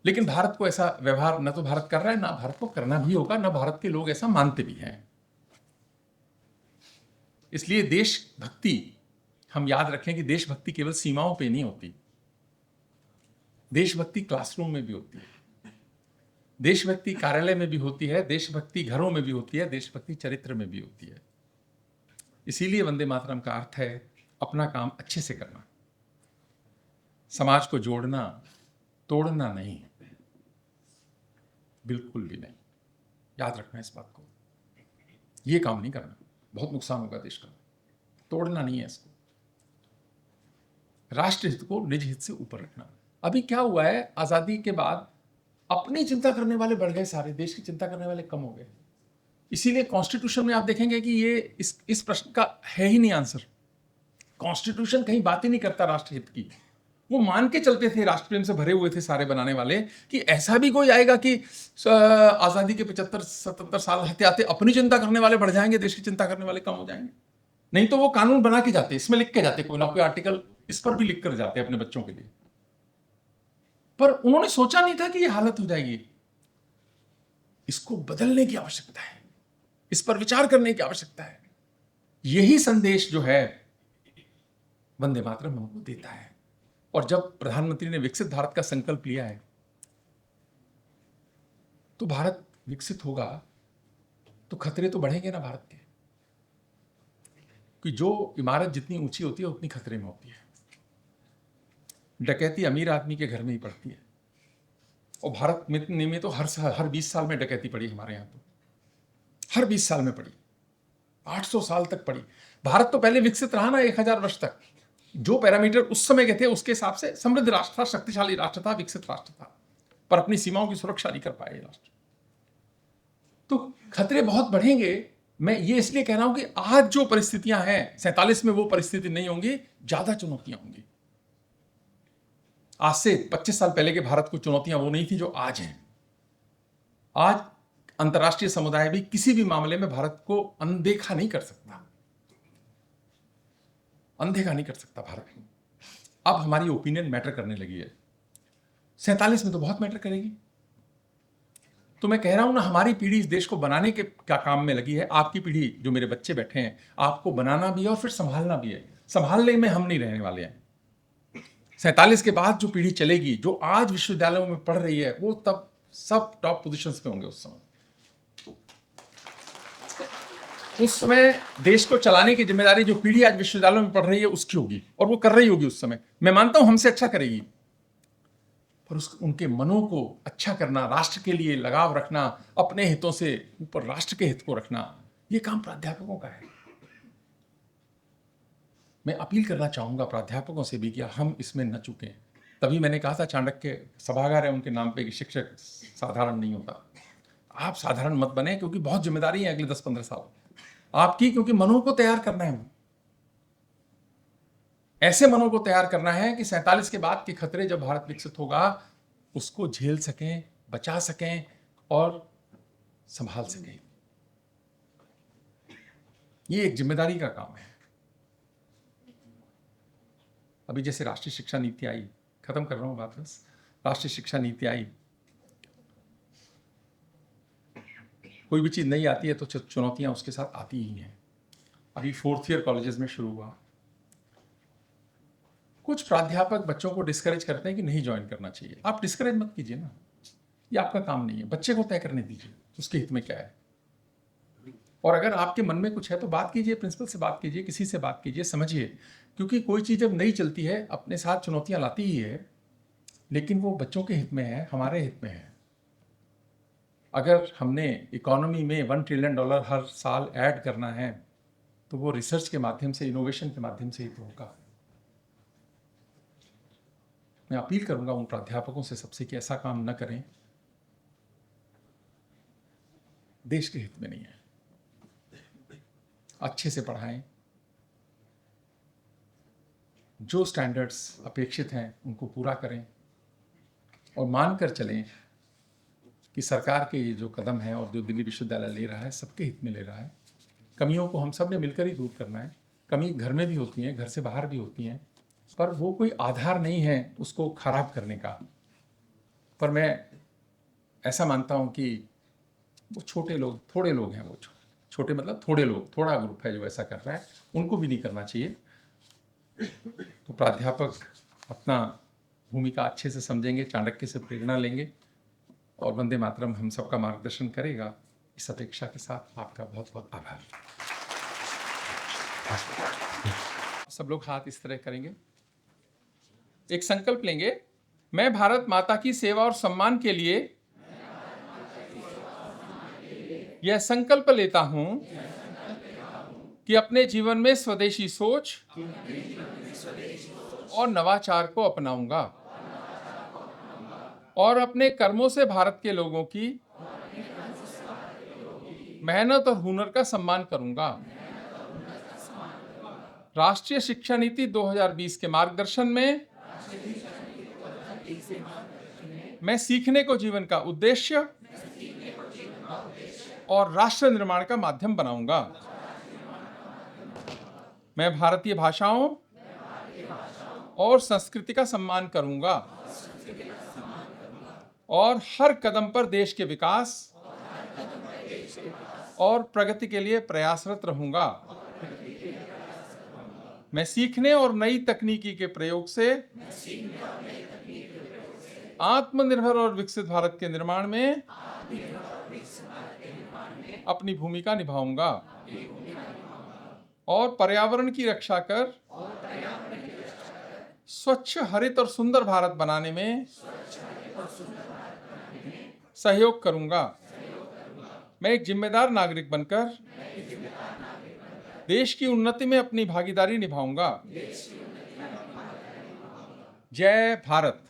लेकिन भारत को ऐसा व्यवहार न तो भारत कर रहा है, ना भारत को करना भी होगा, ना भारत के लोग ऐसा मानते भी हैं। इसलिए देशभक्ति, हम याद रखें कि देशभक्ति केवल सीमाओं पे नहीं होती, देशभक्ति क्लासरूम में भी होती है, देशभक्ति कार्यालय में भी होती है, देशभक्ति घरों में भी होती है, देशभक्ति चरित्र में भी होती है। इसीलिए वंदे मातरम का अर्थ है अपना काम अच्छे से करना, समाज को जोड़ना, तोड़ना नहीं, बिल्कुल भी नहीं। याद रखना इस बात को, ये काम नहीं करना, बहुत नुकसान होगा देश का। तोड़ना नहीं है इसको, राष्ट्र हित को निज हित से ऊपर रखना। अभी क्या हुआ है, आजादी के बाद अपनी चिंता करने वाले बढ़ गए, सारे देश की चिंता करने वाले कम हो गए। इसीलिए कॉन्स्टिट्यूशन में आप देखेंगे कि ये इस प्रश्न का है ही नहीं आंसर। कॉन्स्टिट्यूशन कहीं बात ही नहीं करता राष्ट्र हित की। वो मान के चलते थे, राष्ट्र प्रेम से भरे हुए थे सारे बनाने वाले, कि ऐसा भी कोई आएगा कि आजादी के 75-77 साल आते आते अपनी चिंता करने वाले बढ़ जाएंगे, देश की चिंता करने वाले कम हो जाएंगे। नहीं तो वो कानून बना के जाते, इसमें लिख के जाते, कोई ना कोई आर्टिकल इस पर भी लिख कर जाते अपने बच्चों के लिए। पर उन्होंने सोचा नहीं था कि ये हालत हो जाएगी। इसको बदलने की आवश्यकता है, इस पर विचार करने की आवश्यकता है। यही संदेश जो है वंदे मातरम हमको देता है। और जब प्रधानमंत्री ने विकसित भारत का संकल्प लिया है, तो भारत विकसित होगा तो खतरे तो बढ़ेंगे ना भारत के, कि जो इमारत जितनी ऊंची होती है उतनी खतरे में होती है। डकैती अमीर आदमी के घर में ही पड़ती है, और भारत में तो हर 20 साल में डकैती पड़ी हमारे यहाँ, तो हर 20 साल में पड़ी, 800 साल तक पड़ी। भारत तो पहले विकसित रहा ना 1000 वर्ष तक, जो पैरामीटर उस समय के थे उसके हिसाब से समृद्ध राष्ट्र था, शक्तिशाली राष्ट्र था, विकसित राष्ट्र था, पर अपनी सीमाओं की सुरक्षा नहीं कर पाए ये राष्ट्र। तो खतरे बहुत बढ़ेंगे। मैं ये इसलिए कह रहा हूं कि आज जो परिस्थितियां हैं, 47 में वो परिस्थिति नहीं होंगी, ज्यादा चुनौतियां होंगी। आज से 25 साल पहले के भारत को चुनौतियां वो नहीं थी जो आज हैं। आज अंतर्राष्ट्रीय समुदाय भी किसी भी मामले में भारत को अनदेखा नहीं कर सकता, अनदेखा नहीं कर सकता भारत को। अब हमारी ओपिनियन मैटर करने लगी है, 47 में तो बहुत मैटर करेगी। तो मैं कह रहा हूं ना, हमारी पीढ़ी इस देश को बनाने के क्या काम में लगी है, आपकी पीढ़ी जो मेरे बच्चे बैठे हैं, आपको बनाना भी है और फिर संभालना भी है। संभालने में हम नहीं रहने वाले हैं। 47 के बाद जो पीढ़ी चलेगी, जो आज विश्वविद्यालयों में पढ़ रही है, वो तब सब टॉप पोजीशंस पे होंगे उस समय। उस समय देश को चलाने की जिम्मेदारी जो पीढ़ी आज विश्वविद्यालयों में पढ़ रही है उसकी होगी, और वो कर रही होगी उस समय। मैं मानता हूं हमसे अच्छा करेगी, पर उनके मनों को अच्छा करना, राष्ट्र के लिए लगाव रखना, अपने हितों से ऊपर राष्ट्र के हित को रखना, ये काम प्राध्यापकों का है। मैं अपील करना चाहूंगा प्राध्यापकों से भी कि हम इसमें न चूकें। तभी मैंने कहा था चाणक्य सभागार है उनके नाम पे कि शिक्षक साधारण नहीं होता। आप साधारण मत बने, क्योंकि बहुत जिम्मेदारी है अगले 10-15 साल आपकी, क्योंकि मनों को तैयार करना है। ऐसे मनों को तैयार करना है कि 47 के बाद के खतरे जब भारत विकसित होगा उसको झेल सकें, बचा सकें और संभाल सकें। ये एक जिम्मेदारी का काम है। अभी जैसे राष्ट्रीय शिक्षा नीति आई, खत्म कर रहा हूं बात बस, राष्ट्रीय शिक्षा नीति आई, कोई भी चीज़ नहीं आती है तो चुनौतियाँ उसके साथ आती ही हैं। अभी 4th ईयर कॉलेजेस में शुरू हुआ। कुछ प्राध्यापक बच्चों को डिस्करेज करते हैं कि नहीं ज्वाइन करना चाहिए। आप डिस्करेज मत कीजिए ना, ये आपका काम नहीं है, बच्चे को तय करने दीजिए उसके हित में क्या है। और अगर आपके मन में कुछ है तो बात कीजिए, प्रिंसिपल से बात कीजिए, किसी से बात कीजिए, समझिए। क्योंकि कोई चीज़ जब नहीं चलती है अपने साथ चुनौतियाँ लाती ही है, लेकिन वो बच्चों के हित में है, हमारे हित में है। अगर हमने इकोनॉमी में $1 ट्रिलियन हर साल ऐड करना है तो वो रिसर्च के माध्यम से, इनोवेशन के माध्यम से ही तो होगा। मैं अपील करूंगा उन प्राध्यापकों से सबसे कि ऐसा काम न करें, देश के हित में नहीं है। अच्छे से पढ़ाएं, जो स्टैंडर्ड्स अपेक्षित हैं उनको पूरा करें और मानकर चलें कि सरकार के ये जो कदम है और जो दिल्ली विश्वविद्यालय ले रहा है सबके हित में ले रहा है। कमियों को हम सब ने मिलकर ही दूर करना है। कमी घर में भी होती हैं, घर से बाहर भी होती हैं, पर वो कोई आधार नहीं है उसको खराब करने का। पर मैं ऐसा मानता हूं कि वो छोटे लोग, थोड़े लोग हैं, वो छोटे मतलब थोड़े लोग, थोड़ा ग्रुप है जो ऐसा कर रहा है, उनको भी नहीं करना चाहिए। तो प्राध्यापक अपना भूमिका अच्छे से समझेंगे, चाणक्य से प्रेरणा लेंगे और वंदे मातरम हम सबका मार्गदर्शन करेगा। इस अपेक्षा के साथ आपका बहुत बहुत आभार। सब लोग हाथ इस तरह करेंगे, एक संकल्प लेंगे। मैं भारत माता की सेवा और सम्मान के लिए यह संकल्प लेता हूं कि अपने जीवन में स्वदेशी सोच और नवाचार को अपनाऊंगा और अपने कर्मों से भारत के लोगों की मेहनत और हुनर का सम्मान करूंगा। राष्ट्रीय शिक्षा नीति 2020 के मार्गदर्शन में मैं सीखने को जीवन का उद्देश्य और राष्ट्र निर्माण का माध्यम बनाऊंगा। मैं भारतीय भाषाओं और संस्कृति का सम्मान करूंगा और हर कदम पर देश के विकास और प्रगति के लिए प्रयासरत रहूंगा। मैं सीखने और नई तकनीकी के प्रयोग से आत्मनिर्भर और विकसित भारत के निर्माण में अपनी भूमिका निभाऊंगा और पर्यावरण की रक्षा कर स्वच्छ, हरित और सुंदर भारत बनाने में सहयोग करूंगा। मैं एक जिम्मेदार नागरिक बनकर देश की उन्नति में अपनी भागीदारी निभाऊंगा। जय भारत।